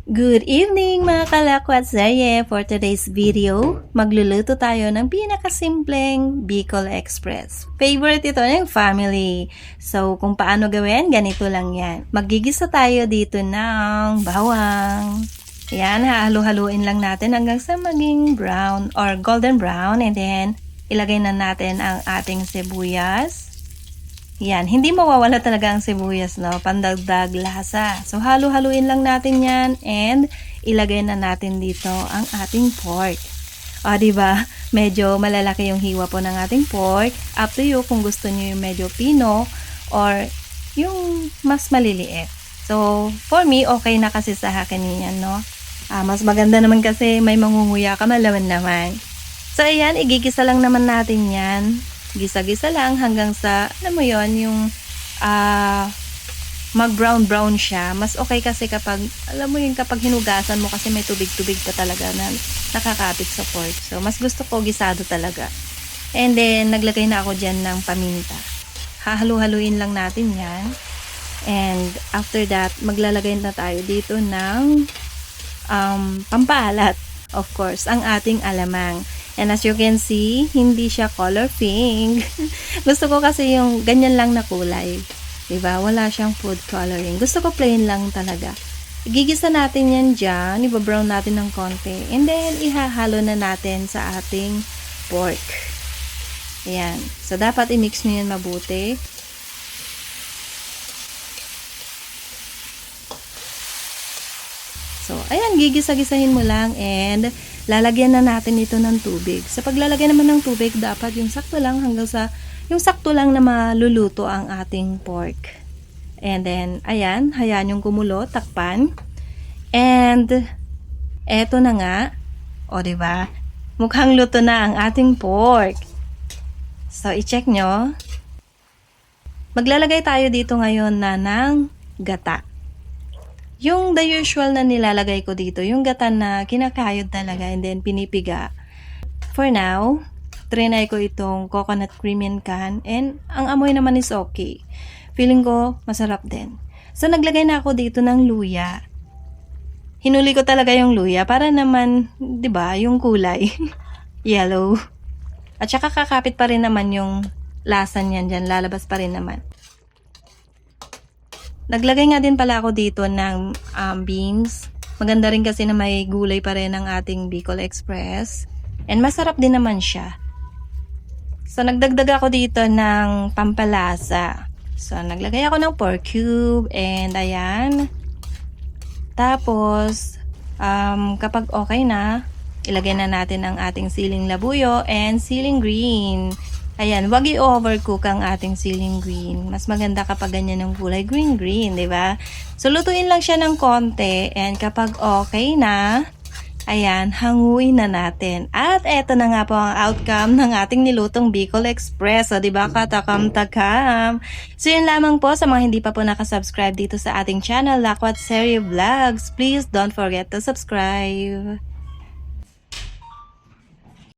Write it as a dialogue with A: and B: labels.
A: Good evening mga kalakwat serye! For today's video, magluluto tayo ng pinakasimpleng Bicol Express. Favorite ito ng family. So kung paano gawin, ganito lang yan. Magigisa tayo dito ng bawang. Yan, hahalu-haluin lang natin hanggang sa maging brown or golden brown. And then, ilagay na natin ang ating sibuyas. Yan, hindi mawawala talaga ang sibuyas, no? Pandagdag lasa. So, halu-haluin lang natin yan and ilagay na natin dito ang ating pork. O, diba? Medyo malalaki yung hiwa po ng ating pork. Up to you kung gusto nyo yung medyo pino or yung mas maliliit. So, for me, okay na kasi sa akin yan, no? Mas maganda naman kasi may mangunguya ka, malaman naman. So, ayan, igigisa lang naman natin yan. Gisa-gisa lang hanggang sa, alam mo yon yung mag-brown-brown siya. Mas okay kasi kapag, alam mo yung kapag hinugasan mo kasi may tubig-tubig pa talaga na nakakapit sa pork. So, mas gusto ko gisado talaga. And then, naglagay na ako dyan ng paminta. Hahalu-haluin lang natin yan. And after that, maglalagay na tayo dito ng pampaalat. Of course, ang ating alamang. And as you can see, hindi siya color pink. Gusto ko kasi yung ganyan lang na kulay. Diba? Wala siyang food coloring. Gusto ko plain lang talaga. Igigisa natin yan dyan. Ibabrown natin ng konti. And then, ihahalo na natin sa ating pork. Ayan. So, dapat i-mix nyo yan mabuti. So, ayan, gigisa-gisahin mo lang and lalagyan na natin ito ng tubig. Sa paglalagyan naman ng tubig, dapat yung sakto lang hanggang sa yung sakto lang na maluluto ang ating pork. And then, ayan, hayaan yung kumulo, takpan. And, eto na nga. O, diba? Mukhang luto na ang ating pork. So, i-check nyo. Maglalagay tayo dito ngayon na ng gata. Yung the usual na nilalagay ko dito, yung gata na kinakayod talaga and then pinipiga. For now, trinay ko itong coconut cream and can and ang amoy naman is okay. Feeling ko masarap din. So naglagay na ako dito ng luya. Hinuli ko talaga yung luya para naman, 'di ba, yung kulay yellow. At saka kakapit pa rin naman yung lasa niyan diyan, lalabas pa rin naman. Naglagay nga din pala ako dito ng beans. Maganda rin kasi na may gulay pa rin ang ating Bicol Express. And masarap din naman siya. So, nagdagdag ako dito ng pampalasa. So, naglagay ako ng pork cube. And ayan. Tapos, kapag okay na, ilagay na natin ang ating siling labuyo and siling green. Ayan, wag i-overcook ang ating siling green. Mas maganda kapag ganyan ng kulay green-green, di ba? So, lutuin lang siya ng konti. And kapag okay na, ayan, hanguin na natin. At eto na nga po ang outcome ng ating nilutong Bicol Express. O, di ba? Katakam-takam. So, yun lamang po sa mga hindi pa po nakasubscribe dito sa ating channel, Lakwat Serye Vlogs. Please don't forget to subscribe.